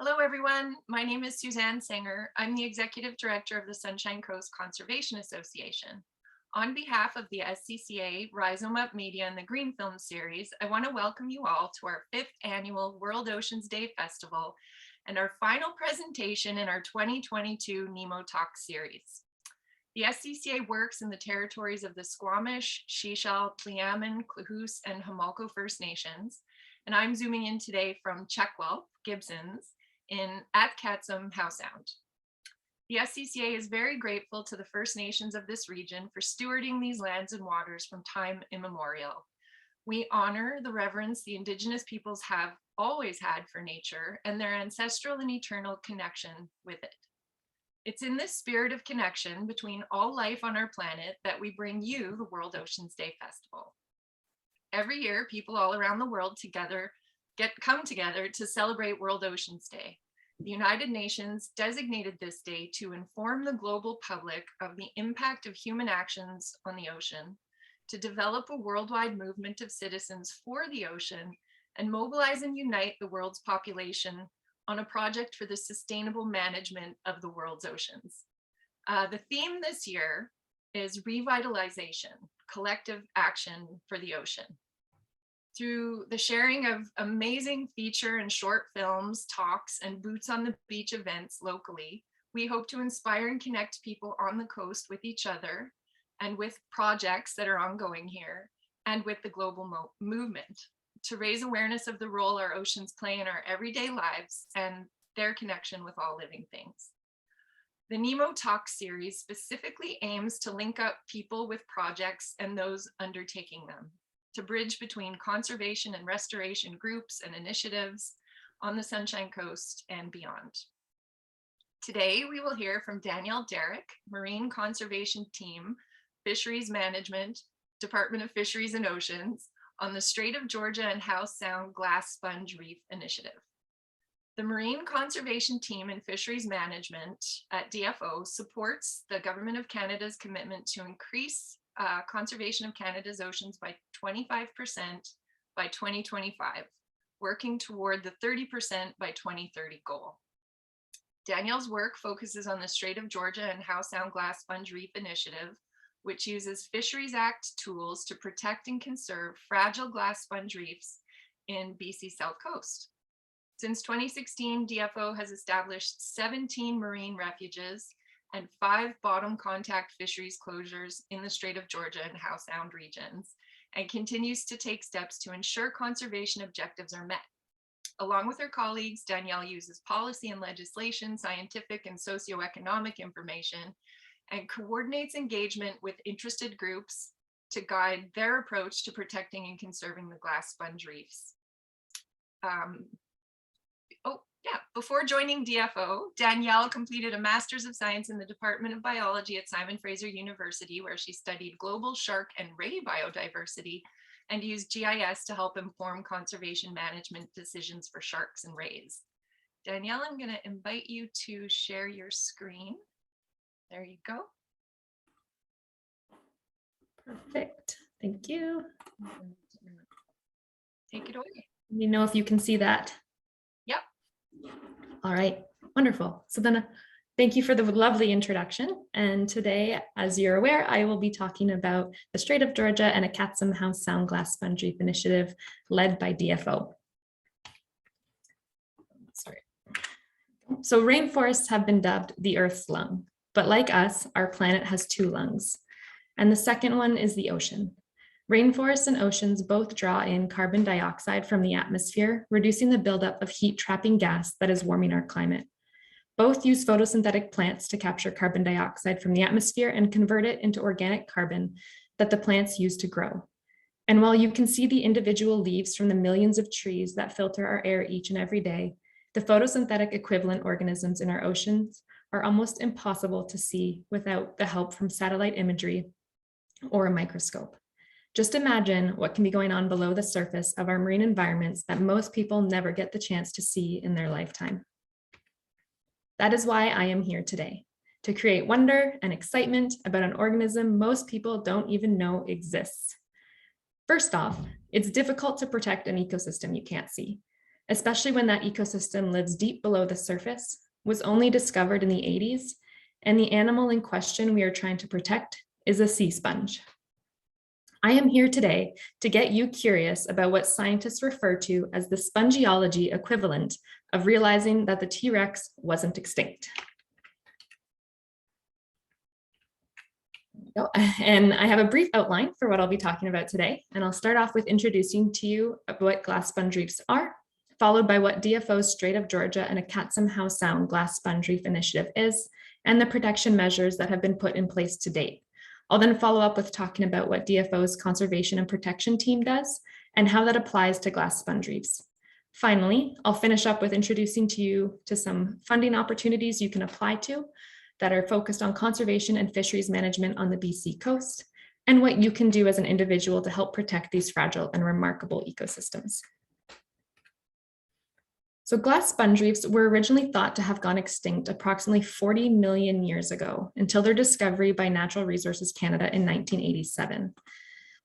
Hello, everyone. My name is Suzanne Sanger. I'm the Executive Director of the Sunshine Coast Conservation Association. On behalf of the SCCA, Rhizome Up Media, and the Green Film Series, I want to welcome you all to our 5th annual World Oceans Day Festival and our final presentation in our 2022 NEMO Talk series. The SCCA works in the territories of the Squamish, Sechelt, Pliamin, Klahoose, and Homolko First Nations, and I'm zooming in today from Chekwelp, Gibsons, in Atkatsum, Howe Sound. The SCCA is very grateful to the First Nations of this region for stewarding these lands and waters from time immemorial. We honor the reverence the Indigenous peoples have always had for nature and their ancestral and eternal connection with it. It's in this spirit of connection between all life on our planet that we bring you the World Oceans Day Festival. Every year, people all around the world come together to celebrate World Oceans Day. The United Nations designated this day to inform the global public of the impact of human actions on the ocean, to develop a worldwide movement of citizens for the ocean, and mobilize and unite the world's population on a project for the sustainable management of the world's oceans. The theme this year is revitalization, collective action for the ocean. Through the sharing of amazing feature and short films, talks, and boots on the beach events locally, we hope to inspire and connect people on the coast with each other and with projects that are ongoing here and with the global movement to raise awareness of the role our oceans play in our everyday lives and their connection with all living things. The NEMO Talk series specifically aims to link up people with projects and those undertaking them, to bridge between conservation and restoration groups and initiatives on the Sunshine Coast and beyond. Today, we will hear from Danielle Derrick, Marine Conservation Team, Fisheries Management, Department of Fisheries and Oceans, on the Strait of Georgia and Howe Sound Glass Sponge Reef Initiative. The Marine Conservation Team and Fisheries Management at DFO supports the Government of Canada's commitment to increase conservation of Canada's oceans by 25% by 2025, working toward the 30% by 2030 goal. Danielle's work focuses on the Strait of Georgia and Howe Sound Glass Sponge Reef Initiative, which uses Fisheries Act tools to protect and conserve fragile glass sponge reefs in BC South Coast. Since 2016, DFO has established 17 marine refuges and 5 bottom contact fisheries closures in the Strait of Georgia and Howe Sound regions, and continues to take steps to ensure conservation objectives are met. Along with her colleagues, Danielle uses policy and legislation, scientific and socioeconomic information, and coordinates engagement with interested groups to guide their approach to protecting and conserving the glass sponge reefs. Before joining DFO, Danielle completed a Master's of Science in the Department of Biology at Simon Fraser University, where she studied global shark and ray biodiversity and used GIS to help inform conservation management decisions for sharks and rays. Danielle, I'm going to invite you to share your screen. There you go. Perfect. Thank you. Take it away. Let me know if you can see that. Yep. All right, wonderful. So then thank you for the lovely introduction. And today, as you're aware, I will be talking about the Strait of Georgia and Atkatsum Howe Sound Glass Sponge Reef Initiative led by DFO. Sorry. So rainforests have been dubbed the Earth's lung, but like us, our planet has 2 lungs. And the second one is the ocean. Rainforests and oceans both draw in carbon dioxide from the atmosphere, reducing the buildup of heat-trapping gas that is warming our climate. Both use photosynthetic plants to capture carbon dioxide from the atmosphere and convert it into organic carbon that the plants use to grow. And while you can see the individual leaves from the millions of trees that filter our air each and every day, the photosynthetic equivalent organisms in our oceans are almost impossible to see without the help from satellite imagery or a microscope. Just imagine what can be going on below the surface of our marine environments that most people never get the chance to see in their lifetime. That is why I am here today, to create wonder and excitement about an organism most people don't even know exists. First off, it's difficult to protect an ecosystem you can't see. especially when that ecosystem lives deep below the surface, was only discovered in the 80s, and the animal in question we are trying to protect is a sea sponge. I am here today to get you curious about what scientists refer to as the spongiology equivalent of realizing that the T-Rex wasn't extinct. And I have a brief outline for what I'll be talking about today, and I'll start off with introducing to you what glass sponge reefs are, followed by what DFO's Strait of Georgia and Akatsum Howe Sound Glass Sponge Reef Initiative is, and the protection measures that have been put in place to date. I'll then follow up with talking about what DFO's conservation and protection team does and how that applies to glass sponge reefs. Finally, I'll finish up with introducing to you to some funding opportunities you can apply to that are focused on conservation and fisheries management on the BC coast, and what you can do as an individual to help protect these fragile and remarkable ecosystems. So glass sponge reefs were originally thought to have gone extinct approximately 40 million years ago until their discovery by Natural Resources Canada in 1987.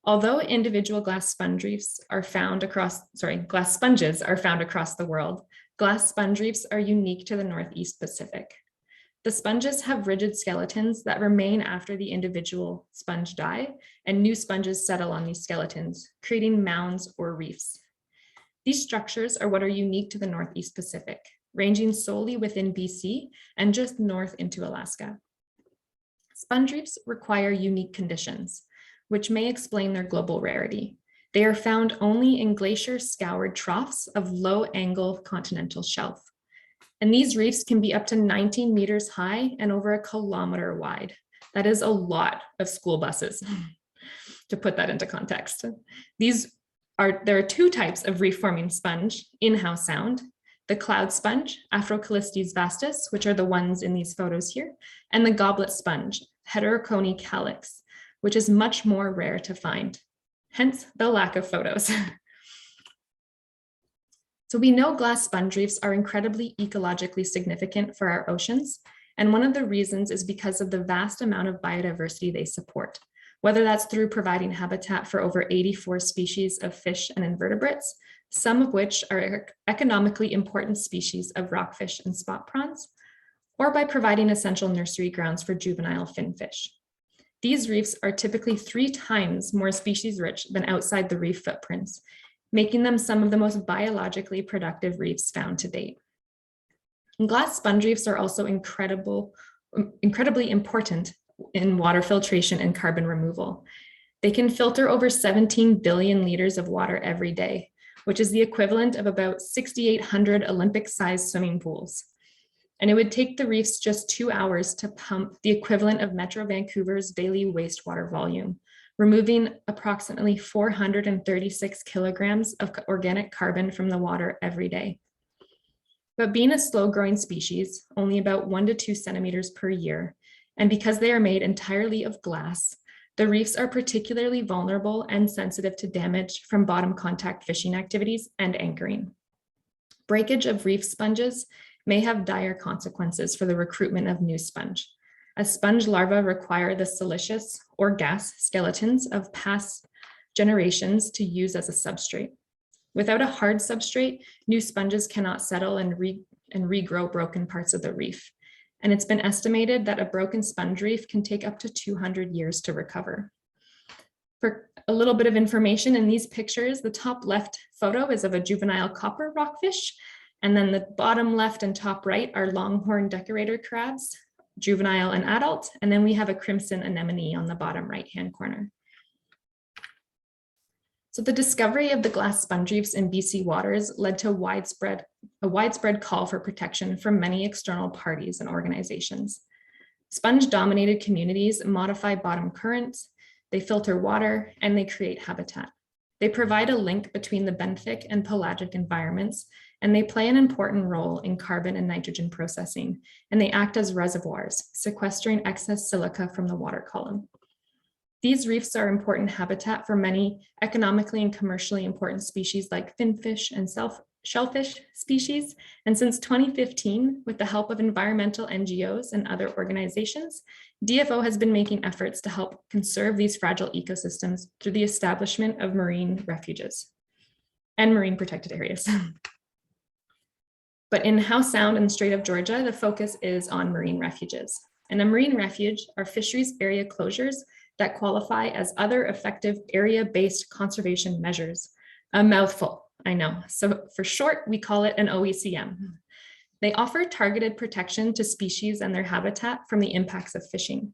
Although individual glass sponge reefs are found across, glass sponges are found across the world, glass sponge reefs are unique to the Northeast Pacific. The sponges have rigid skeletons that remain after the individual sponge die, and new sponges settle on these skeletons, creating mounds or reefs. These structures are what are unique to the Northeast Pacific, ranging solely within BC and just north into Alaska. Sponge reefs require unique conditions, which may explain their global rarity. They are found only in glacier-scoured troughs of low-angle continental shelf. And these reefs can be up to 19 meters high and over 1 kilometer wide. That is a lot of school buses, to put that into context. There are two types of reef-forming sponge in Howe Sound: the cloud sponge, Afrocalistes vastus, which are the ones in these photos here, and the goblet sponge, Heterocone calyx, which is much more rare to find, hence the lack of photos. So we know glass sponge reefs are incredibly ecologically significant for our oceans, and one of the reasons is because of the vast amount of biodiversity they support, whether that's through providing habitat for over 84 species of fish and invertebrates, some of which are economically important species of rockfish and spot prawns, or by providing essential nursery grounds for juvenile finfish. These reefs are typically 3 times more species rich than outside the reef footprints, making them some of the most biologically productive reefs found to date. And glass sponge reefs are also incredibly important in water filtration and carbon removal. They can filter over 17 billion liters of water every day, which is the equivalent of about 6,800 Olympic-sized swimming pools. And it would take the reefs just 2 hours to pump the equivalent of Metro Vancouver's daily wastewater volume, removing approximately 436 kilograms of organic carbon from the water every day. But being a slow-growing species, only about 1 to 2 centimeters per year, and because they are made entirely of glass, the reefs are particularly vulnerable and sensitive to damage from bottom contact fishing activities and anchoring. Breakage of reef sponges may have dire consequences for the recruitment of new sponge, as sponge larvae require the siliceous or gas skeletons of past generations to use as a substrate. Without a hard substrate, new sponges cannot settle and regrow broken parts of the reef. And it's been estimated that a broken sponge reef can take up to 200 years to recover. For a little bit of information in these pictures, the top left photo is of a juvenile copper rockfish, and then the bottom left and top right are longhorn decorator crabs, juvenile and adult, and then we have a crimson anemone on the bottom right-hand corner. So the discovery of the glass sponge reefs in BC waters led to a widespread call for protection from many external parties and organizations. Sponge-dominated communities modify bottom currents, they filter water, and they create habitat. They provide a link between the benthic and pelagic environments, and they play an important role in carbon and nitrogen processing, and they act as reservoirs, sequestering excess silica from the water column. These reefs are important habitat for many economically and commercially important species like finfish and shellfish species. And since 2015, with the help of environmental NGOs and other organizations, DFO has been making efforts to help conserve these fragile ecosystems through the establishment of marine refuges and marine protected areas. But in Howe Sound and the Strait of Georgia, the focus is on marine refuges. And a marine refuge are fisheries area closures that qualify as other effective area-based conservation measures. A mouthful, I know. So for short, we call it an OECM. They offer targeted protection to species and their habitat from the impacts of fishing.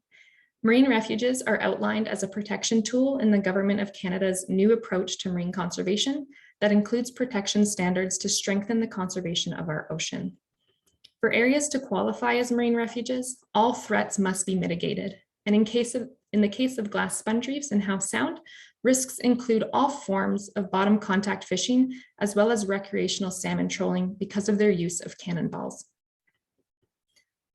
Marine refuges are outlined as a protection tool in the Government of Canada's new approach to marine conservation that includes protection standards to strengthen the conservation of our ocean. For areas to qualify as marine refuges, all threats must be mitigated. And in the case of glass sponge reefs in Howe Sound, risks include all forms of bottom contact fishing, as well as recreational salmon trolling because of their use of cannonballs.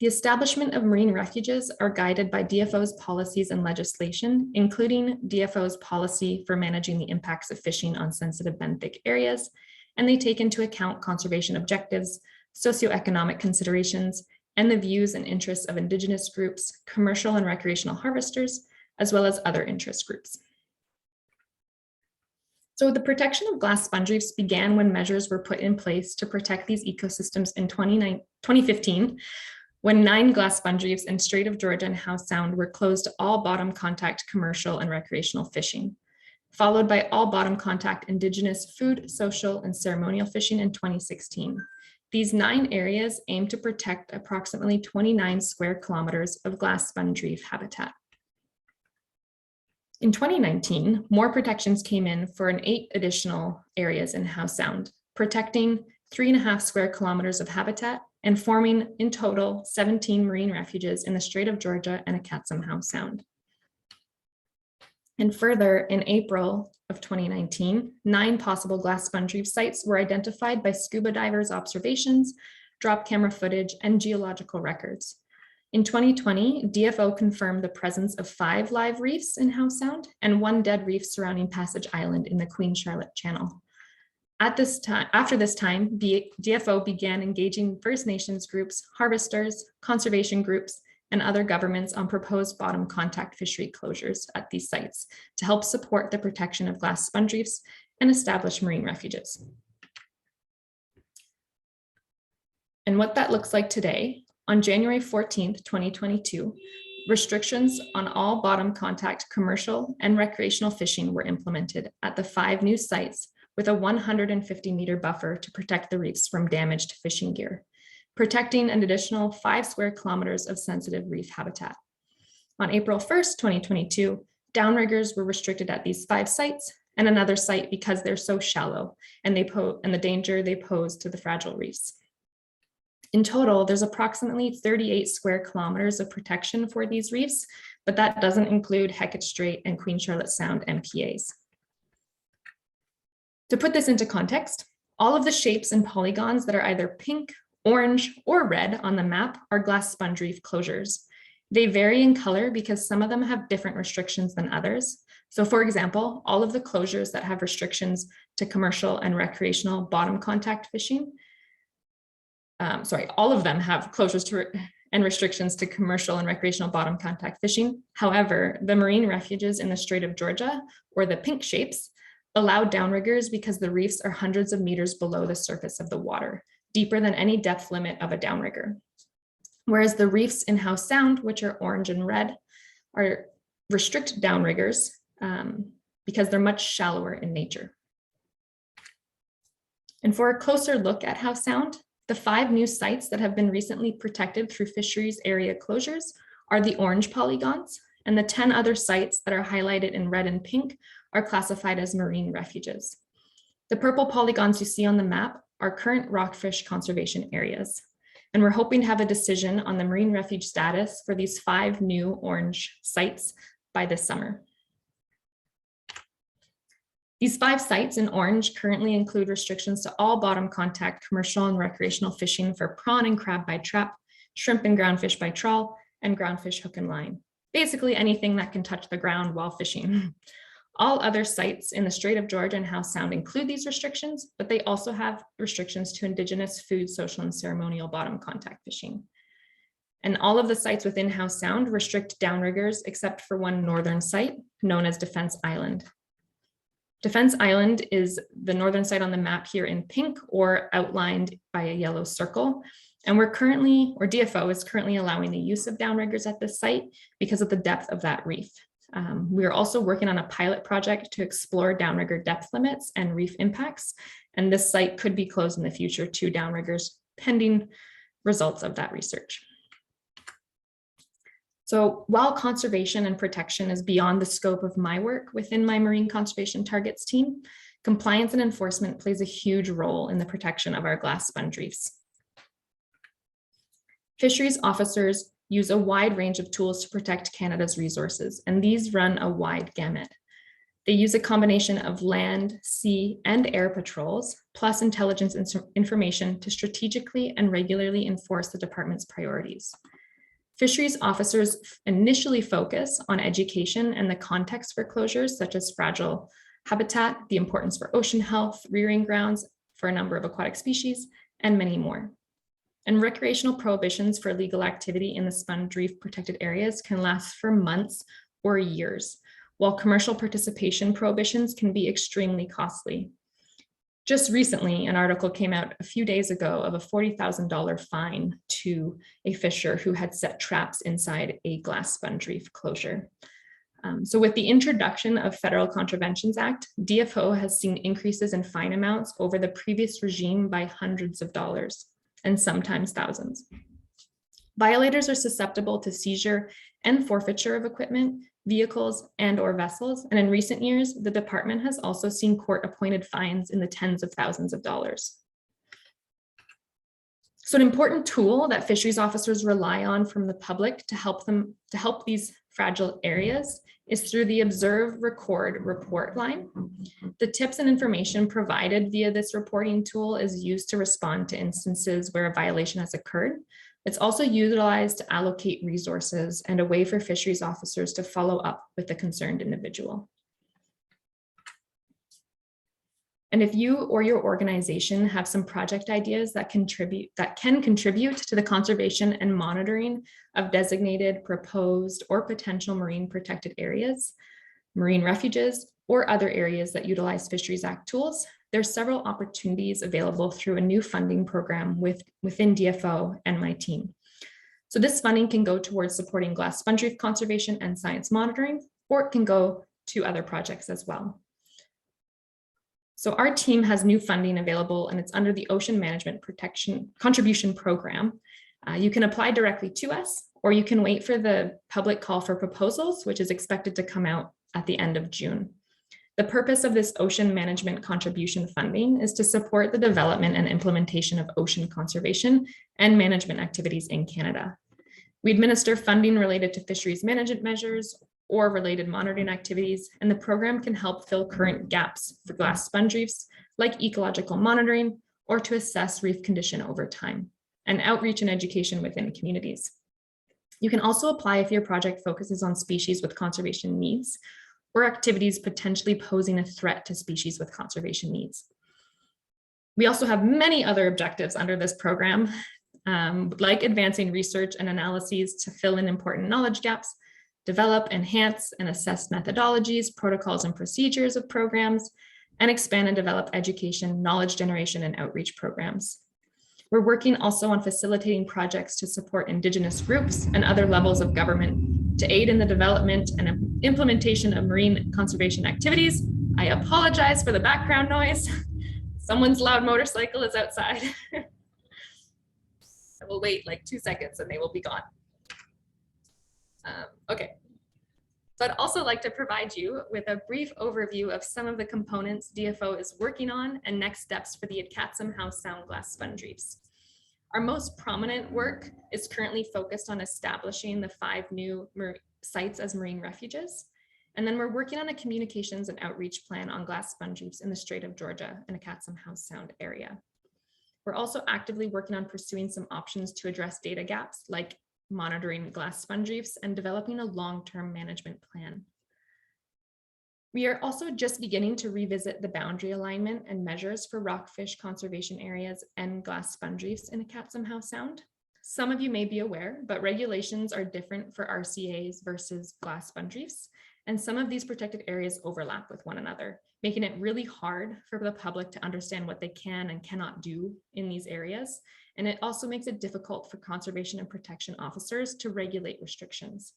The establishment of marine refuges are guided by DFO's policies and legislation, including DFO's policy for managing the impacts of fishing on sensitive benthic areas, and they take into account conservation objectives, socioeconomic considerations, and the views and interests of Indigenous groups, commercial and recreational harvesters, as well as other interest groups. So the protection of glass sponge reefs began when measures were put in place to protect these ecosystems in 2015, when 9 glass sponge reefs in Strait of Georgia and Howe Sound were closed to all bottom contact commercial and recreational fishing, followed by all bottom contact Indigenous food, social, and ceremonial fishing in 2016. These 9 areas aim to protect approximately 29 square kilometers of glass sponge reef habitat. In 2019, more protections came in for 8 additional areas in Howe Sound, protecting 3.5 square kilometers of habitat and forming in total 17 marine refuges in the Strait of Georgia and Acatsum Howe Sound. And further, in April of 2019, 9 possible glass sponge reef sites were identified by scuba divers' observations, drop camera footage, and geological records. In 2020, DFO confirmed the presence of 5 live reefs in Howe Sound and 1 dead reef surrounding Passage Island in the Queen Charlotte Channel. After this time, DFO began engaging First Nations groups, harvesters, conservation groups, and other governments on proposed bottom contact fishery closures at these sites to help support the protection of glass sponge reefs and establish marine refuges. And what that looks like today, on January 14th, 2022, restrictions on all bottom contact commercial and recreational fishing were implemented at the 5 new sites with a 150-meter buffer to protect the reefs from damaged fishing gear, protecting an additional 5 square kilometers of sensitive reef habitat. On April 1st, 2022, downriggers were restricted at these 5 sites and another site because they're so shallow and the danger they pose to the fragile reefs. In total, there's approximately 38 square kilometers of protection for these reefs, but that doesn't include Hecate Strait and Queen Charlotte Sound MPAs. To put this into context, all of the shapes and polygons that are either pink, orange, or red on the map are glass sponge reef closures. They vary in color because some of them have different restrictions than others. So for example, all of the closures that have restrictions to commercial and recreational bottom contact fishing, all of them have closures to and restrictions to commercial and recreational bottom contact fishing. However, the marine refuges in the Strait of Georgia, or the pink shapes, allow downriggers because the reefs are hundreds of meters below the surface of the water, deeper than any depth limit of a downrigger. Whereas the reefs in Howe Sound, which are orange and red, are restrict downriggers because they're much shallower in nature. And for a closer look at Howe Sound, the 5 new sites that have been recently protected through fisheries area closures are the orange polygons, and the 10 other sites that are highlighted in red and pink are classified as marine refuges. The purple polygons you see on the map are current rockfish conservation areas. And we're hoping to have a decision on the marine refuge status for these 5 new orange sites by this summer. These 5 sites in orange currently include restrictions to all bottom contact commercial and recreational fishing for prawn and crab by trap, shrimp and groundfish by trawl, and groundfish hook and line. Basically anything that can touch the ground while fishing. All other sites in the Strait of Georgia and Howe Sound include these restrictions, but they also have restrictions to Indigenous food, social, and ceremonial bottom contact fishing. And all of the sites within Howe Sound restrict downriggers except for one northern site known as Defense Island. Defense Island is the northern site on the map here in pink or outlined by a yellow circle. And we're currently, or DFO is currently allowing the use of downriggers at this site because of the depth of that reef. We are also working on a pilot project to explore downrigger depth limits and reef impacts. And this site could be closed in the future to downriggers pending results of that research. So while conservation and protection is beyond the scope of my work within my marine conservation targets team, compliance and enforcement plays a huge role in the protection of our glass sponge reefs. Fisheries officers use a wide range of tools to protect Canada's resources, and these run a wide gamut. They use a combination of land, sea, and air patrols, plus intelligence information to strategically and regularly enforce the department's priorities. Fisheries officers initially focus on education and the context for closures, such as fragile habitat, the importance for ocean health, rearing grounds for a number of aquatic species, and many more. And recreational prohibitions for illegal activity in the sponge reef protected areas can last for months or years, while commercial participation prohibitions can be extremely costly. Just recently, an article came out a few days ago of a $40,000 fine to a fisher who had set traps inside a glass sponge reef closure. So with the introduction of Federal Contraventions Act, DFO has seen increases in fine amounts over the previous regime by hundreds of dollars and sometimes thousands. Violators are susceptible to seizure and forfeiture of equipment, vehicles, and/or vessels. And in recent years, the department has also seen court-appointed fines in the tens of thousands of dollars. So an important tool that fisheries officers rely on from the public to help these fragile areas is through the observe, record, report line. The tips and information provided via this reporting tool is used to respond to instances where a violation has occurred. It's also utilized to allocate resources and a way for fisheries officers to follow up with the concerned individual. And if you or your organization have some project ideas that can contribute to the conservation and monitoring of designated, proposed, or potential marine protected areas, marine refuges, or other areas that utilize Fisheries Act tools, there are several opportunities available through a new funding program within DFO and my team. So this funding can go towards supporting glass sponge reef conservation and science monitoring, or it can go to other projects as well. So our team has new funding available, and it's under the Ocean Management Protection Contribution Program. You can apply directly to us, or you can wait for the public call for proposals, which is expected to come out at the end of June. The purpose of this ocean management contribution funding is to support the development and implementation of ocean conservation and management activities in Canada. We administer funding related to fisheries management measures or related monitoring activities, and the program can help fill current gaps for glass sponge reefs, like ecological monitoring, or to assess reef condition over time, and outreach and education within communities. You can also apply if your project focuses on species with conservation needs, or activities potentially posing a threat to species with conservation needs. We also have many other objectives under this program, like advancing research and analyses to fill in important knowledge gaps, develop, enhance, and assess methodologies, protocols, and procedures of programs, and expand and develop education, knowledge generation, and outreach programs. We're working also on facilitating projects to support Indigenous groups and other levels of government to aid in the development and implementation of marine conservation activities. I apologize for the background noise. Someone's loud motorcycle is outside. I will wait like 2 seconds and they will be gone. Okay. So I'd also like to provide you with a brief overview of some of the components DFO is working on and next steps for the Acatsum Howe Sound glass sponge reefs. Our most prominent work is currently focused on establishing the 5 new sites as marine refuges. And then we're working on a communications and outreach plan on glass sponge reefs in the Strait of Georgia and Acatsum Howe Sound area. We're also actively working on pursuing some options to address data gaps, like monitoring glass sponge reefs and developing a long-term management plan. We are also just beginning to revisit the boundary alignment and measures for rockfish conservation areas and glass sponge reefs in Acatsum Howe Sound. Some of you may be aware, but regulations are different for RCAs versus glass sponge reefs, and some of these protected areas overlap with one another, making it really hard for the public to understand what they can and cannot do in these areas. And it also makes it difficult for conservation and protection officers to regulate restrictions.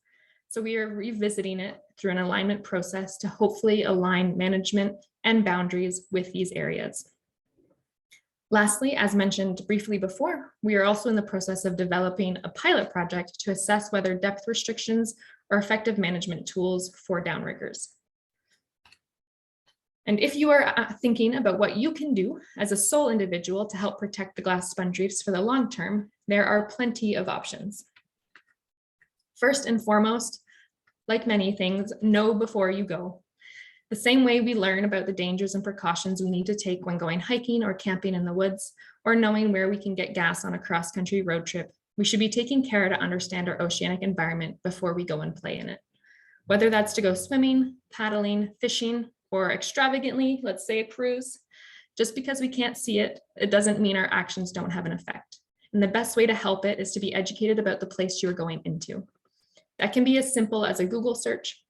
So we are revisiting it through an alignment process to hopefully align management and boundaries with these areas. Lastly, as mentioned briefly before, we are also in the process of developing a pilot project to assess whether depth restrictions are effective management tools for downriggers. And if you are thinking about what you can do as a sole individual to help protect the glass sponge reefs for the long term, there are plenty of options. First and foremost, like many things, know before you go. The same way we learn about the dangers and precautions we need to take when going hiking or camping in the woods, or knowing where we can get gas on a cross-country road trip, we should be taking care to understand our oceanic environment before we go and play in it. Whether that's to go swimming, paddling, fishing, or extravagantly, let's say a cruise, just because we can't see it, it doesn't mean our actions don't have an effect. And the best way to help it is to be educated about the place you're going into. That can be as simple as a Google search,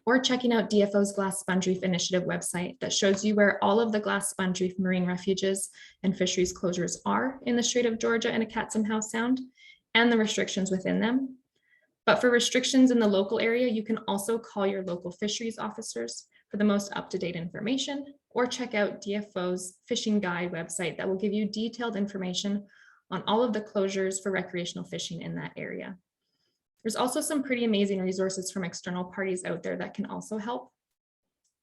or checking out DFO's Glass Sponge Reef Initiative website that shows you where all of the glass sponge reef marine refuges and fisheries closures are in the Strait of Georgia and Acats and Howe Sound, and the restrictions within them. But for restrictions in the local area, you can also call your local fisheries officers for the most up-to-date information, or check out DFO's fishing guide website that will give you detailed information on all of the closures for recreational fishing in that area. There's also some pretty amazing resources from external parties out there that can also help.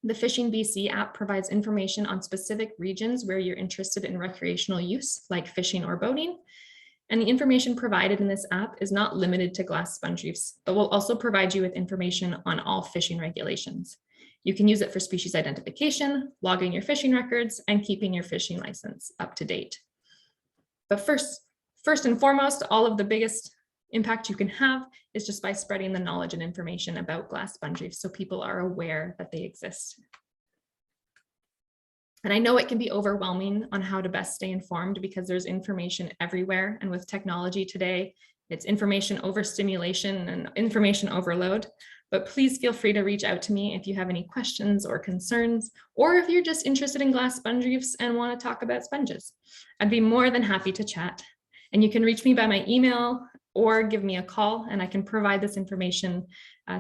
The Fishing BC app provides information on specific regions where you're interested in recreational use, like fishing or boating. And the information provided in this app is not limited to glass sponge reefs, but will also provide you with information on all fishing regulations. You can use it for species identification, logging your fishing records, and keeping your fishing license up to date. But first and foremost, all of the biggest impact you can have is just by spreading the knowledge and information about glass sponge reefs so people are aware that they exist. And I know it can be overwhelming on how to best stay informed because there's information everywhere. And with technology today, it's information overstimulation and information overload. But please feel free to reach out to me if you have any questions or concerns, or if you're just interested in glass sponge reefs and want to talk about sponges. I'd be more than happy to chat. And you can reach me by my email or give me a call, and I can provide this information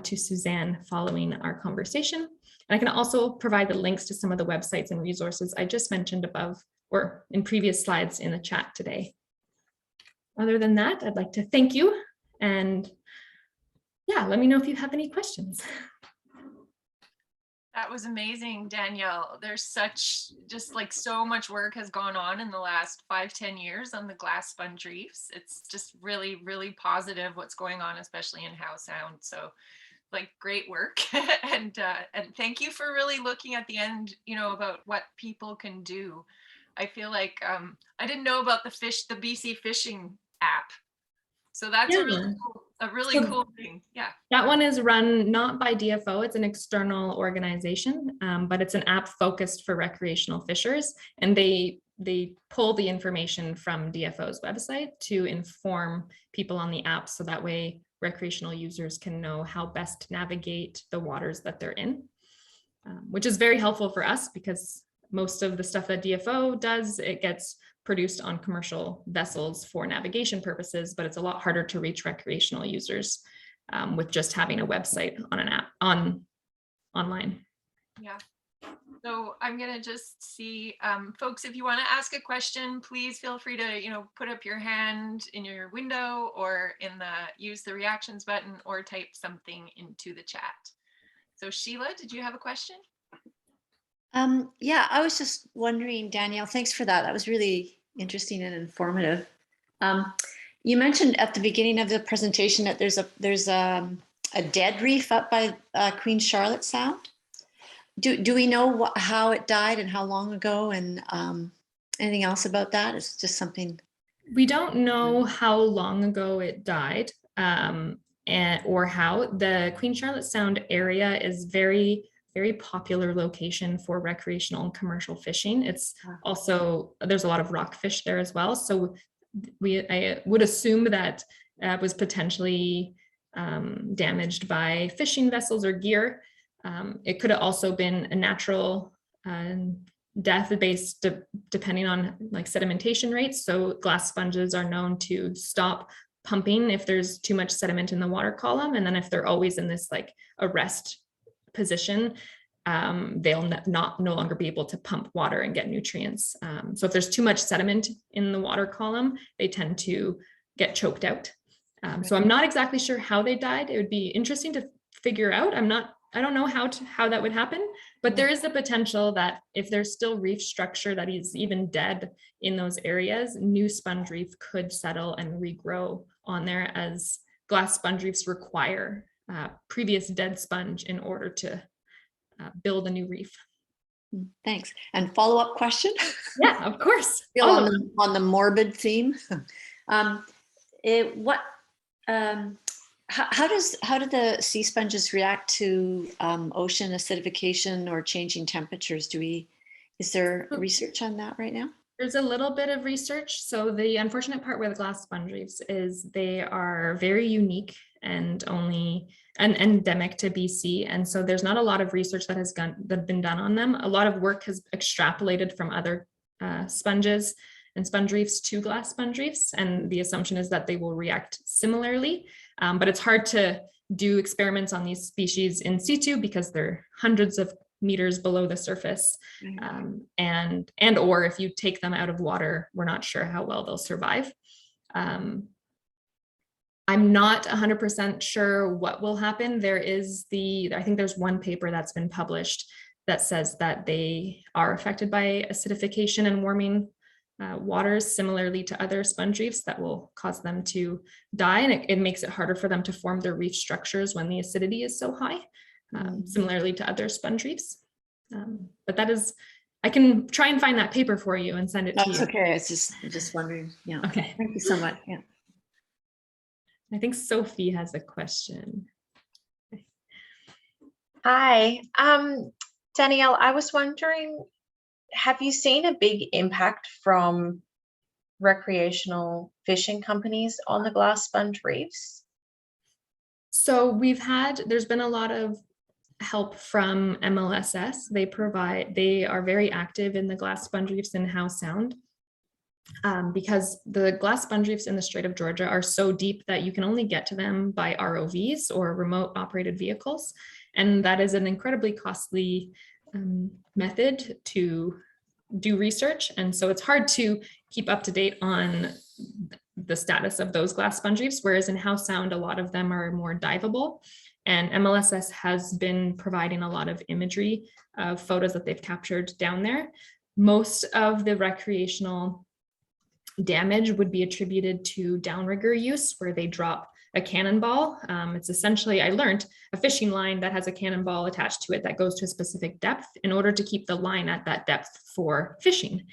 to Suzanne following our conversation. And I can also provide the links to some of the websites and resources I just mentioned above or in previous slides in the chat today. Other than that, I'd like to thank you, and yeah, let me know if you have any questions. That was amazing, Danielle. There's so much work has gone on in the last 5-10 years on the glass sponge reefs. It's just really, really positive what's going on, especially in Howe Sound. So great work. and thank you for really looking at the end, about what people can do. I feel like I didn't know about the BC fishing app. So that's a really cool thing. Yeah. That one is run not by DFO, it's an external organization, but it's an app focused for recreational fishers. And they pull the information from DFO's website to inform people on the app. So that way recreational users can know how best to navigate the waters that they're in, which is very helpful for us because most of the stuff that DFO does, it gets produced on commercial vessels for navigation purposes, but it's a lot harder to reach recreational users with just having a website on an app online. Yeah. So I'm gonna just see, folks, if you want to ask a question, please feel free to, put up your hand in your window or use the reactions button or type something into the chat. So Sheila, did you have a question? Yeah, I was just wondering, Danielle, thanks for that. That was really interesting and informative. You mentioned at the beginning of the presentation that there's a dead reef up by Queen Charlotte Sound. Do we know how it died and how long ago, and anything else about that? It's just something. We don't know how long ago it died or how. The Queen Charlotte Sound area is very popular location for recreational and commercial fishing. It's also, there's a lot of rockfish there as well. So I would assume that was potentially damaged by fishing vessels or gear. It could have also been a natural death based depending on like sedimentation rates. So glass sponges are known to stop pumping if there's too much sediment in the water column. And then if they're always in this like a rest position, they'll no longer be able to pump water and get nutrients. So if there's too much sediment in the water column, they tend to get choked out. So I'm not exactly sure how they died. It would be interesting to figure out. I don't know how that would happen, but there is the potential that if there's still reef structure that is even dead in those areas, new sponge reef could settle and regrow on there, as glass sponge reefs require previous dead sponge in order to build a new reef. Thanks. And follow-up question? Yeah, of course. Still on the morbid theme. How do the sea sponges react to ocean acidification or changing temperatures? Is there research on that right now? There's a little bit of research. So the unfortunate part with glass sponge reefs is they are very unique and only endemic to BC. And so there's not a lot of research that has been done on them. A lot of work has extrapolated from other sponges and sponge reefs to glass sponge reefs. And the assumption is that they will react similarly. But it's hard to do experiments on these species in situ because they're hundreds of meters below the surface. Or if you take them out of water, we're not sure how well they'll survive. I'm not 100% sure what will happen. I think there's one paper that's been published that says that they are affected by acidification and warming waters similarly to other sponge reefs that will cause them to die. And it makes it harder for them to form their reef structures when the acidity is so high, similarly to other sponge reefs. But I can try and find that paper for you and send it to you. That's okay. It's just wondering. Yeah. Okay. Thank you so much. Yeah. I think Sophie has a question. Hi, Danielle, I was wondering, have you seen a big impact from recreational fishing companies on the glass sponge reefs? So there's been a lot of help from MLSS. They are very active in the glass sponge reefs in Howe Sound. Because the glass sponge reefs in the Strait of Georgia are so deep that you can only get to them by ROVs or remote operated vehicles. And that is an incredibly costly method to do research. And so it's hard to keep up to date on the status of those glass sponge reefs, whereas in Howe Sound, a lot of them are more diveable. And MLSS has been providing a lot of imagery of photos that they've captured down there. Most of the recreational damage would be attributed to downrigger use, where they drop a cannonball. It's essentially, I learned, a fishing line that has a cannonball attached to it that goes to a specific depth in order to keep the line at that depth for fishing.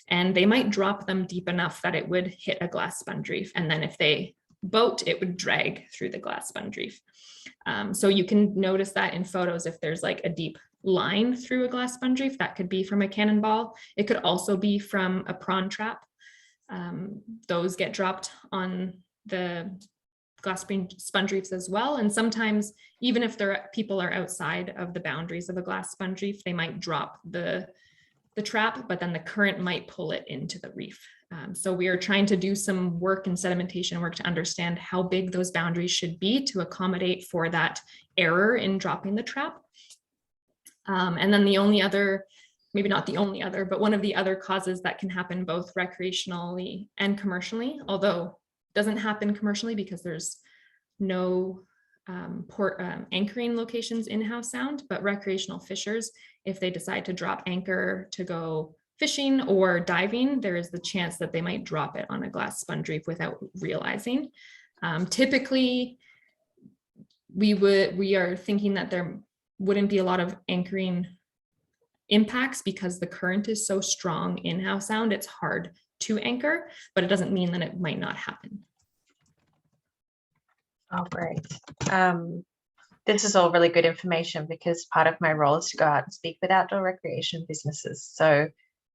And they might drop them deep enough that it would hit a glass sponge reef. And then if they boat, it would drag through the glass sponge reef. So you can notice that in photos, if there's like a deep line through a glass sponge reef, that could be from a cannonball. It could also be from a prawn trap. Those get dropped on the glass sponge reefs as well. And sometimes, even if people are outside of the boundaries of a glass sponge reef, they might drop the trap, but then the current might pull it into the reef. So we are trying to do some work and sedimentation work to understand how big those boundaries should be to accommodate for that error in dropping the trap. And then the only other, maybe not the only other, but one of the other causes that can happen both recreationally and commercially, although it doesn't happen commercially because there's no port anchoring locations in Howe Sound, but recreational fishers, if they decide to drop anchor to go fishing or diving, there is the chance that they might drop it on a glass sponge reef without realizing. Typically, we are thinking that there wouldn't be a lot of anchoring impacts because the current is so strong in Howe Sound. It's hard to anchor, but it doesn't mean that it might not happen. Oh, great. This is all really good information because part of my role is to go out and speak with outdoor recreation businesses. So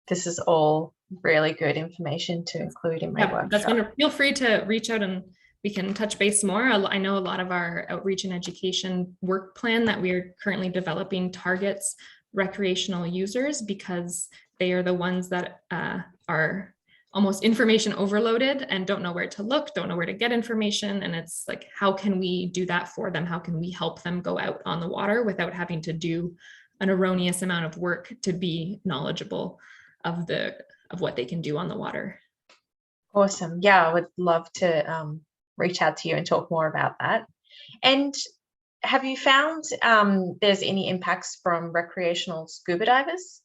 this is all really good information to include in my workshop. That's wonderful. Feel free to reach out and we can touch base more. I know a lot of our outreach and education work plan that we are currently developing targets recreational users, because they are the ones that are almost information overloaded and don't know where to look, don't know where to get information. And it's like, how can we do that for them? How can we help them go out on the water without having to do an erroneous amount of work to be knowledgeable of what they can do on the water? Awesome. Yeah, I would love to reach out to you and talk more about that. And have you found there's any impacts from recreational scuba divers?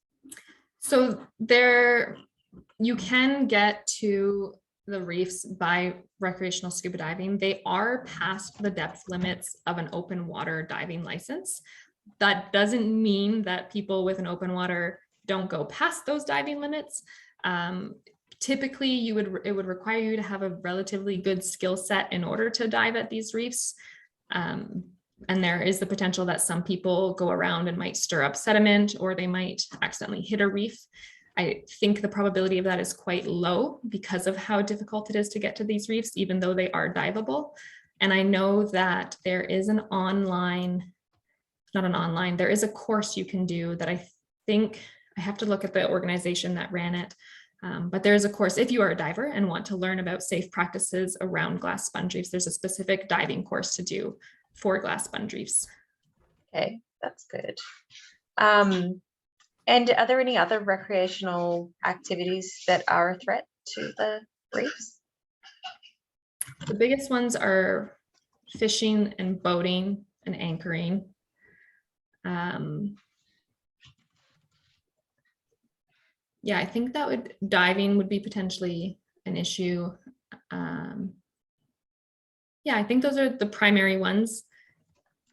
So you can get to the reefs by recreational scuba diving. They are past the depth limits of an open water diving license. That doesn't mean that people with an open water don't go past those diving limits. Typically, it would require you to have a relatively good skill set in order to dive at these reefs. And there is the potential that some people go around and might stir up sediment, or they might accidentally hit a reef. I think the probability of that is quite low because of how difficult it is to get to these reefs, even though they are diveable. And I know that there is there is a course you can do that I think, I have to look at the organization that ran it. But there is a course, if you are a diver and want to learn about safe practices around glass sponge reefs, there's a specific diving course to do for glass sponge reefs. Okay, that's good. And are there any other recreational activities that are a threat to the reefs? The biggest ones are fishing and boating and anchoring. Yeah, I think diving would be potentially an issue. Yeah, I think those are the primary ones.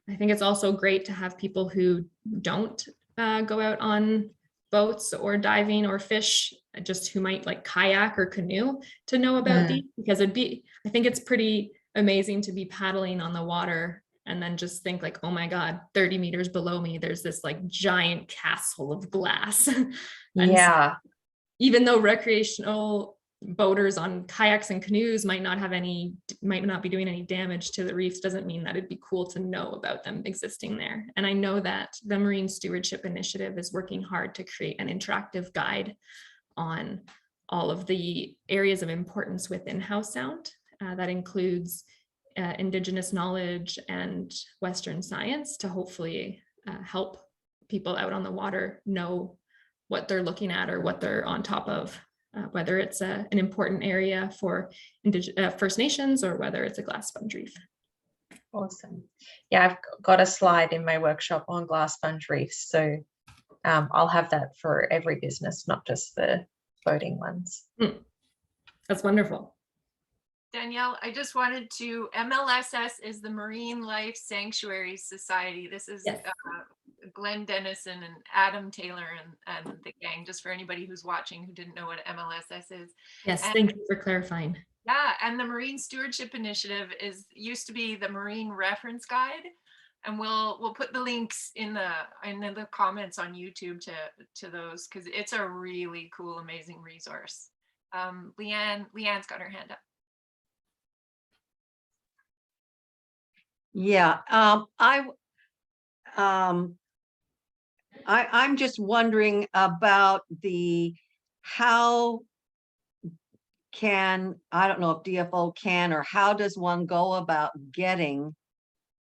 I think it's also great to have people who don't go out on boats or diving or fish, just who might like kayak or canoe, to know about these, because I think it's pretty amazing to be paddling on the water and then just think like, oh my God, 30 meters below me, there's this like giant castle of glass. Yeah. So, even though recreational boaters on kayaks and canoes might not be doing any damage to the reefs, doesn't mean that it'd be cool to know about them existing there. And I know that the Marine Stewardship Initiative is working hard to create an interactive guide on all of the areas of importance within Howe Sound. That includes Indigenous knowledge and Western science to hopefully help people out on the water know what they're looking at or what they're on top of. Whether it's an important area for First Nations or whether it's a glass sponge reef. Awesome. Yeah, I've got a slide in my workshop on glass sponge reefs. So I'll have that for every business, not just the boating ones. That's wonderful. Danielle, I just wanted to, MLSS is the Marine Life Sanctuary Society. This is yes. Glenn Dennison and Adam Taylor and the gang, just for anybody who's watching who didn't know what MLSS is. Yes, thank you for clarifying. Yeah, and the Marine Stewardship Initiative used to be the Marine Reference Guide, and we'll put the links in the comments on YouTube to those, because it's a really cool, amazing resource. Leanne's got her hand up. Yeah, I'm just wondering about how I don't know if DFO can, or how does one go about getting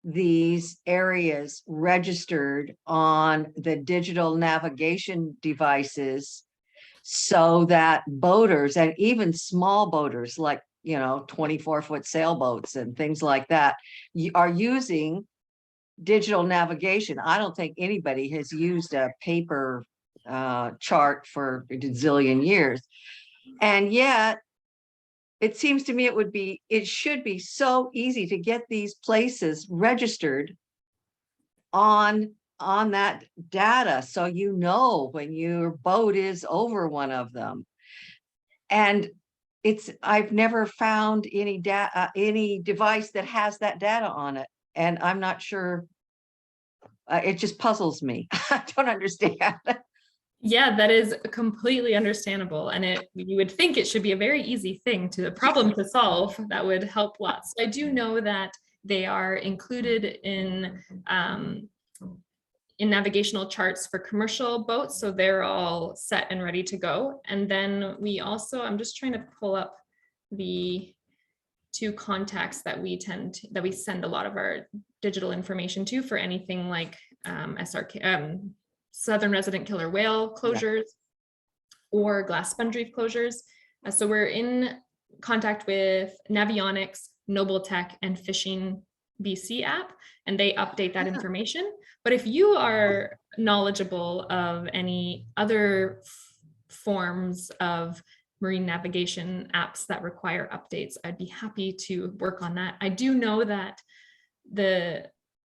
these areas registered on the digital navigation devices so that boaters, and even small boaters like 24-foot sailboats and things like that, are using digital navigation. I don't think anybody has used a paper chart for a zillion years. And yet it seems to me it should be so easy to get these places registered on that data, so when your boat is over one of them. And I've never found any device that has that data on it, and I'm not sure. It just puzzles me. I don't understand. Yeah, that is completely understandable, and you would think it should be a very easy problem to solve that would help lots. I do know that they are included in in navigational charts for commercial boats. So they're all set and ready to go. And then we also, I'm just trying to pull up the two contacts that we send a lot of our digital information to for anything like SRK, Southern Resident Killer Whale closures or glass sponge reef closures. So we're in contact with Navionics, Noble Tech, and Fishing BC app, and they update that information. But if you are knowledgeable of any other forms of marine navigation apps that require updates, I'd be happy to work on that. I do know that the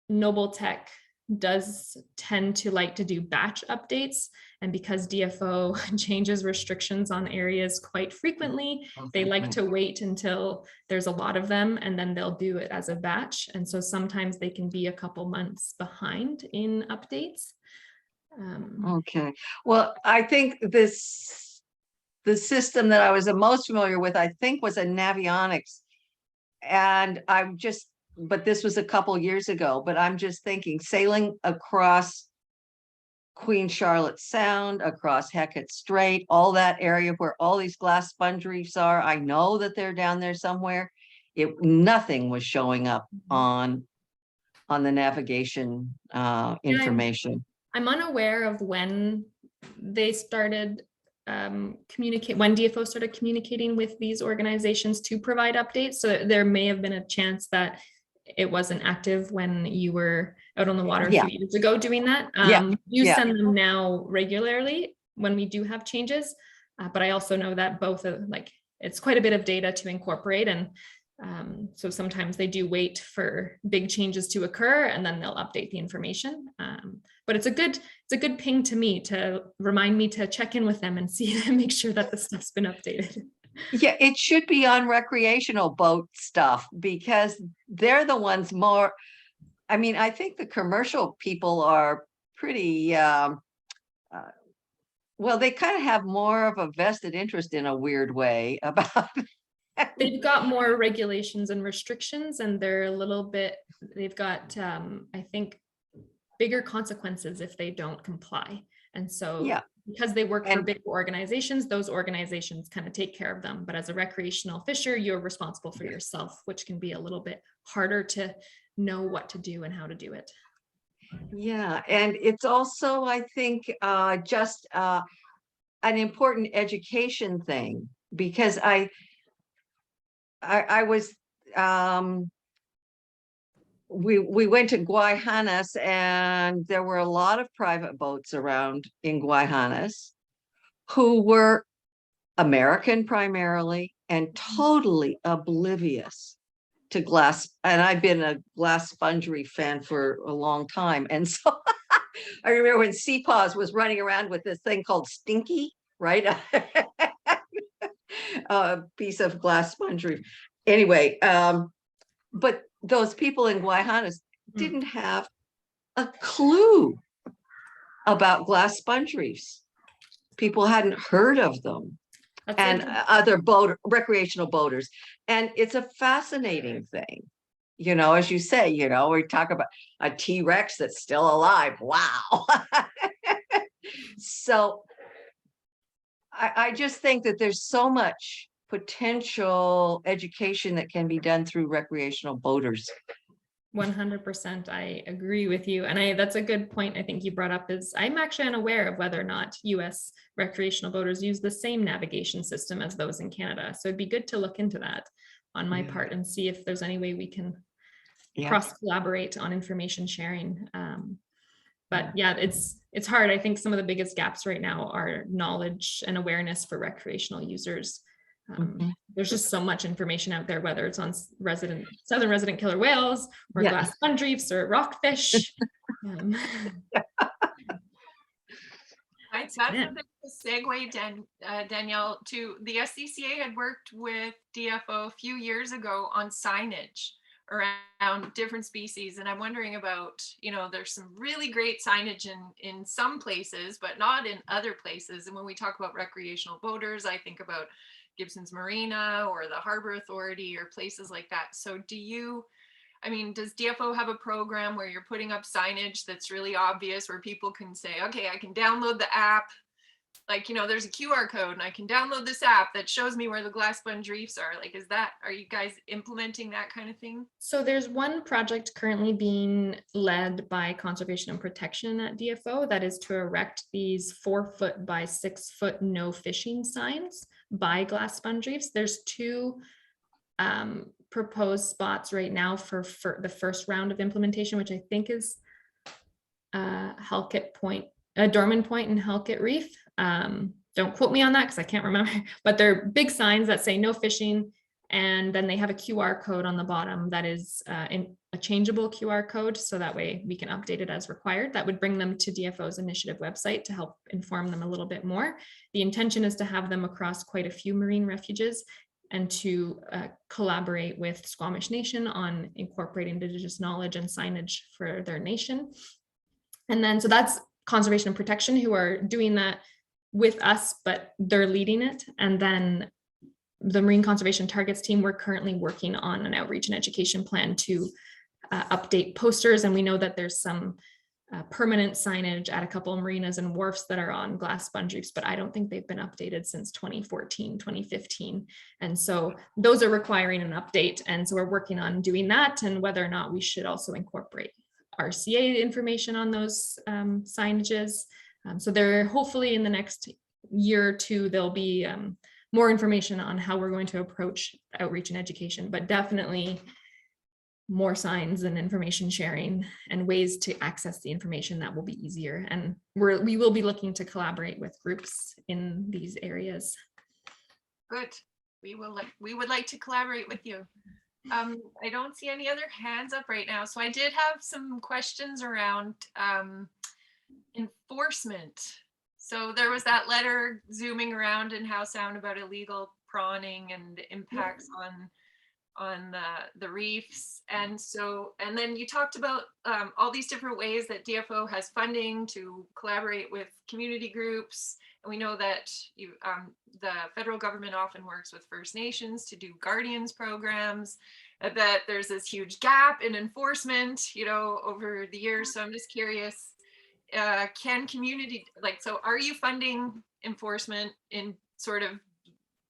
Noble Tech does tend to like to do batch updates, and because DFO changes restrictions on areas quite frequently, they like to wait until there's a lot of them and then they'll do it as a batch. And so sometimes they can be a couple months behind in updates. Okay, well, I think the system that I was the most familiar with, I think, was a Navionics. And but this was a couple years ago, but I'm just thinking sailing across Queen Charlotte Sound, across Hecate Strait, all that area where all these glass sponge reefs are. I know that they're down there somewhere. Nothing was showing up on the navigation information. I'm unaware of when they started when DFO started communicating with these organizations to provide updates. So there may have been a chance that it wasn't active when you were out on the water a few years ago doing that. You send them now regularly when we do have changes, but I also know that both it's quite a bit of data to incorporate, and so sometimes they do wait for big changes to occur and then they'll update the information. But it's a good ping to me to remind me to check in with them and see and make sure that the stuff's been updated. Yeah, it should be on recreational boat stuff because they're the ones more. I mean, I think the commercial people are pretty, well, they kind of have more of a vested interest in a weird way about. They've got more regulations and restrictions, and they've got, I think, bigger consequences if they don't comply. And so because they work for big organizations, those organizations kind of take care of them. But as a recreational fisher, you're responsible for yourself, which can be a little bit harder to know what to do and how to do it. Yeah, and it's also, I think, just an important education thing, because I was we went to Guayhanas, and there were a lot of private boats around in Guayhanas who were American primarily and totally oblivious to glass. And I've been a glass sponge reef fan for a long time. And so I remember when Seapaws was running around with this thing called Stinky, right? A piece of glass sponge reef. Anyway, but those people in Guayhanas didn't have a clue about glass sponge reefs. People hadn't heard of them. And other recreational boaters. And it's a fascinating thing. You know, as you say, you know, we talk about a T-Rex that's still alive. Wow. So I just think that there's so much potential education that can be done through recreational boaters. 100%, I agree with you. And that's a good point I think you brought up, is I'm actually unaware of whether or not US recreational boaters use the same navigation system as those in Canada. So it'd be good to look into that on my part and see if there's any way we can cross collaborate on information sharing. But yeah, it's hard. I think some of the biggest gaps right now are knowledge and awareness for recreational users. There's just so much information out there, whether it's on Southern Resident Killer Whales or glass sponge reefs or rockfish. That's a segue, Danielle, to the SCCA had worked with DFO a few years ago on signage around different species. And I'm wondering about, there's some really great signage in some places, but not in other places. And when we talk about recreational boaters, I think about Gibson's Marina or the Harbor Authority or places like that. So do you I mean, does DFO have a program where you're putting up signage that's really obvious where people can say, okay, I can download the app. Like, you know, there's a QR code and I can download this app that shows me where the glass sponge reefs are. Like, are you guys implementing that kind of thing? So there's one project currently being led by Conservation and Protection at DFO that is to erect these 4-foot by 6-foot no fishing signs by glass sponge reefs. There's 2 proposed spots right now for the first round of implementation, which I think is Halkett Point, Dorman Point and Halkett Reef. Don't quote me on that because I can't remember, but they're big signs that say no fishing. And then they have a QR code on the bottom that is in a changeable QR code. So that way we can update it as required. That would bring them to DFO's initiative website to help inform them a little bit more. The intention is to have them across quite a few marine refuges and to collaborate with Squamish Nation on incorporating Indigenous knowledge and signage for their nation. And then, so that's Conservation and Protection who are doing that with us, but they're leading it. And then the Marine Conservation Targets team, we're currently working on an outreach and education plan to update posters. And we know that there's some permanent signage at a couple of marinas and wharfs that are on glass sponge reefs, but I don't think they've been updated since 2014, 2015. And so those are requiring an update. And so we're working on doing that and whether or not we should also incorporate RCA information on those signages. So there, hopefully in the next year or two, there'll be more information on how we're going to approach outreach and education, but definitely more signs and information sharing and ways to access the information that will be easier. And we will be looking to collaborate with groups in these areas. Good. We would like to collaborate with you. I don't see any other hands up right now. So I did have some questions around enforcement. So there was that letter zooming around in Howe Sound about illegal prawning and the impacts on the reefs. And then you talked about all these different ways that DFO has funding to collaborate with community groups. And we know that the federal government often works with First Nations to do guardians programs, that there's this huge gap in enforcement, you know, over the years. So I'm just curious, can community, so are you funding enforcement in sort of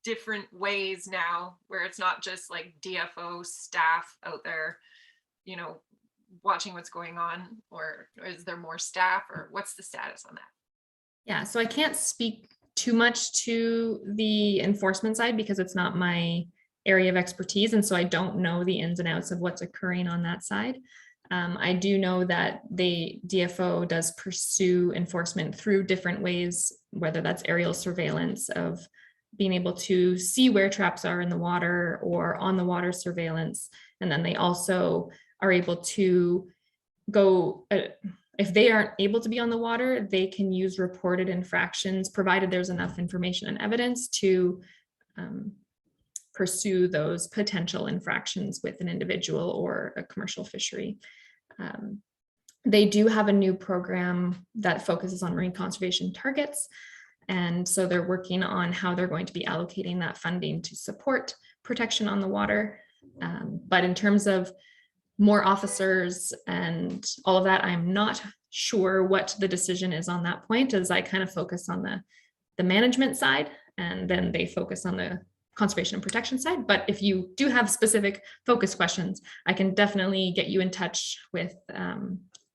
different ways now where it's not just like DFO staff out there, you know, watching what's going on, or is there more staff, or what's the status on that? Yeah, so I can't speak too much to the enforcement side because it's not my area of expertise. And so I don't know the ins and outs of what's occurring on that side. I do know that the DFO does pursue enforcement through different ways, whether that's aerial surveillance of being able to see where traps are in the water or on the water surveillance. And then they also are able to go, if they aren't able to be on the water, they can use reported infractions, provided there's enough information and evidence to pursue those potential infractions with an individual or a commercial fishery. They do have a new program that focuses on marine conservation targets. And so they're working on how they're going to be allocating that funding to support protection on the water. But in terms of more officers and all of that, I'm not sure what the decision is on that point, as I kind of focus on the management side, and then they focus on the conservation and protection side. But if you do have specific focus questions, I can definitely get you in touch with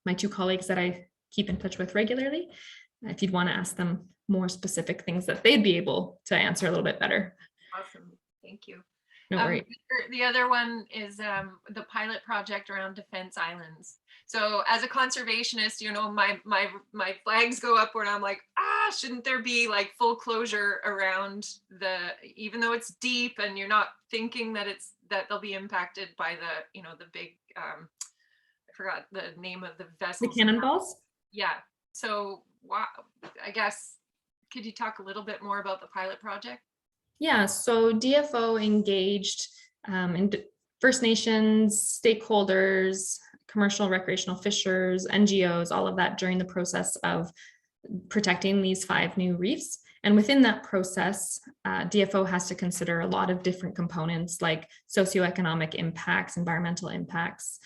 my 2 colleagues that I keep in touch with regularly, if you'd want to ask them more specific things that they'd be able to answer a little bit better. Awesome, thank you. No worries. The other one is the pilot project around defense islands. So as a conservationist, you know, my flags go up when I'm like, shouldn't there be like full closure around even though it's deep and you're not thinking that they'll be impacted by the, you know, the big, I forgot the name of the vessel. The cannonballs? Yeah. So I guess, could you talk a little bit more about the pilot project? Yeah, so DFO engaged in First Nations, stakeholders, commercial recreational fishers, NGOs, all of that during the process of protecting these 5 new reefs. And within that process, DFO has to consider a lot of different components like socioeconomic impacts, environmental impacts,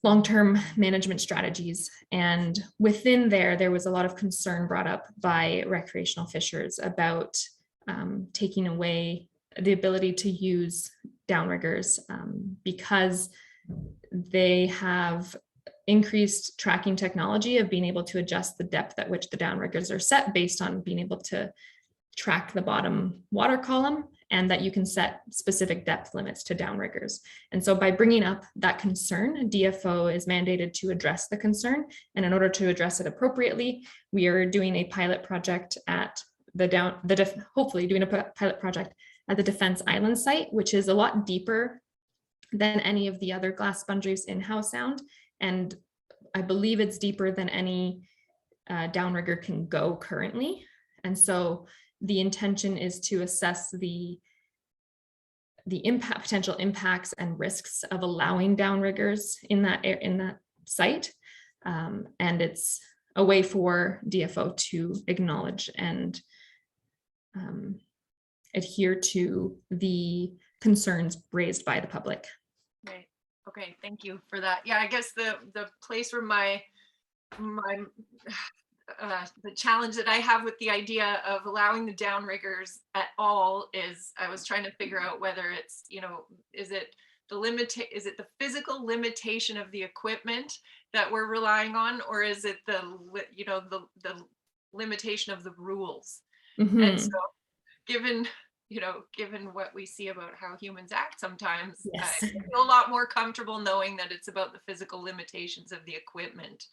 long-term management strategies. And within there was a lot of concern brought up by recreational fishers about taking away the ability to use downriggers because they have increased tracking technology of being able to adjust the depth at which the downriggers are set based on being able to track the bottom water column, and that you can set specific depth limits to downriggers. And so by bringing up that concern, DFO is mandated to address the concern. And in order to address it appropriately, we are doing a pilot project at hopefully doing a pilot project at the Defense Island site, which is a lot deeper than any of the other glass sponge reefs in Howe Sound. And I believe it's deeper than any downrigger can go currently. And so the intention is to assess the potential impacts and risks of allowing downriggers in that site. And it's a way for DFO to acknowledge and adhere to the concerns raised by the public. Right. Okay, thank you for that. Yeah, I guess the place where the challenge that I have with the idea of allowing the downriggers at all is I was trying to figure out whether it's, is it the physical limitation of the equipment that we're relying on, or is it the limitation of the rules? Mhm. And so given what we see about how humans act sometimes, Yes. I feel a lot more comfortable knowing that it's about the physical limitations of the equipment.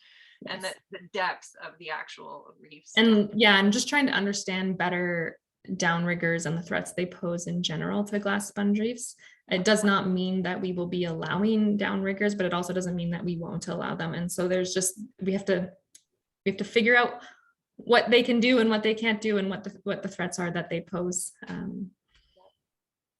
Yes. And the depth of the actual reefs. And yeah, I'm just trying to understand better downriggers and the threats they pose in general to glass sponge reefs. It does not mean that we will be allowing downriggers, but it also doesn't mean that we won't allow them. And so there's just, we have to figure out what they can do and what they can't do and what the threats are that they pose.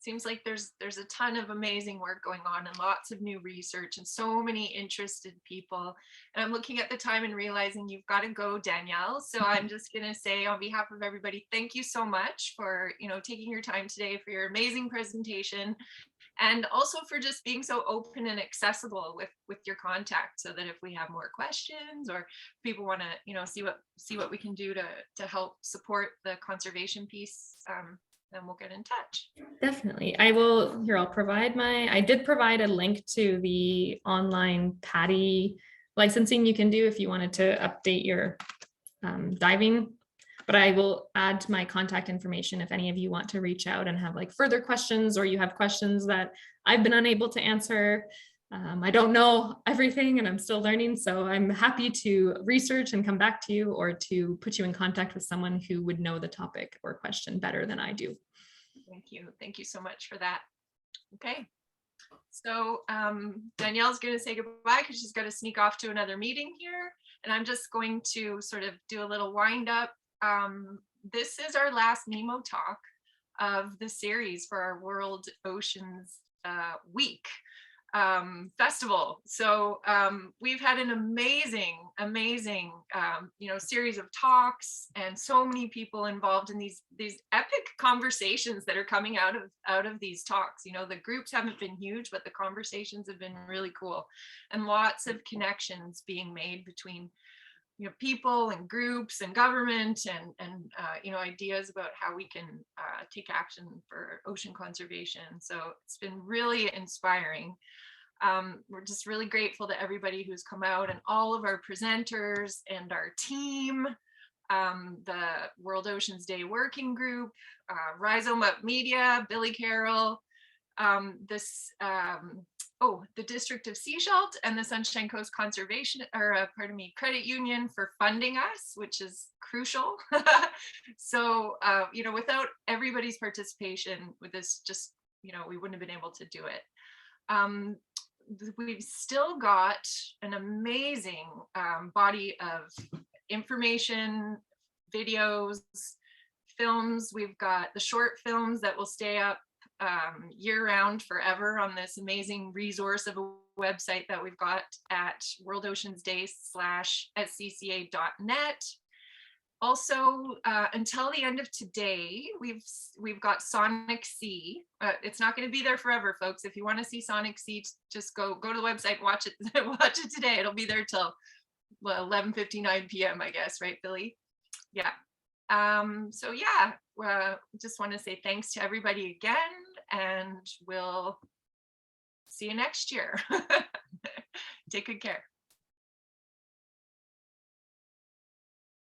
Seems like there's a ton of amazing work going on and lots of new research and so many interested people. And I'm looking at the time and realizing you've got to go, Danielle. So I'm just going to say on behalf of everybody, thank you so much for, taking your time today, for your amazing presentation, and also for just being so open and accessible with your contact, so that if we have more questions or people want to, see what we can do to help support the conservation piece, then we'll get in touch. Definitely. I'll provide I did provide a link to the online PADI licensing you can do if you wanted to update your diving, but I will add my contact information if any of you want to reach out and have further questions, or you have questions that I've been unable to answer. I don't know everything and I'm still learning, so I'm happy to research and come back to you, or to put you in contact with someone who would know the topic or question better than I do. Thank you. Thank you so much for that. Okay. So Danielle's going to say goodbye because she's got to sneak off to another meeting here. And I'm just going to sort of do a little wind up. This is our last NEMO talk of the series for our World Oceans Week festival. So we've had an amazing series of talks, and so many people involved in these epic conversations that are coming out of these talks. The groups haven't been huge, but the conversations have been really cool, and lots of connections being made between people and groups and government, and ideas about how we can take action for ocean conservation. So it's been really inspiring. We're just really grateful to everybody who's come out, and all of our presenters and our team, the World Oceans Day Working Group, Rhizome Up Media, Billy Carroll, the District of Seashalt, and the Sunshine Coast Conservation, Credit Union for funding us, which is crucial. So, without everybody's participation with this, just, we wouldn't have been able to do it. We've still got an amazing body of information, videos, films. We've got the short films that will stay up year-round forever on this amazing resource of a website that we've got at worldoceansday.scca.net. Also, until the end of today, we've got Sonic Sea. It's not going to be there forever, folks. If you want to see Sonic Sea, just go to the website, watch it, watch it today. It'll be there till 11:59 p.m. I guess, right, Billy? Yeah. So yeah, just want to say thanks to everybody again, and we'll see you next year. Take good care.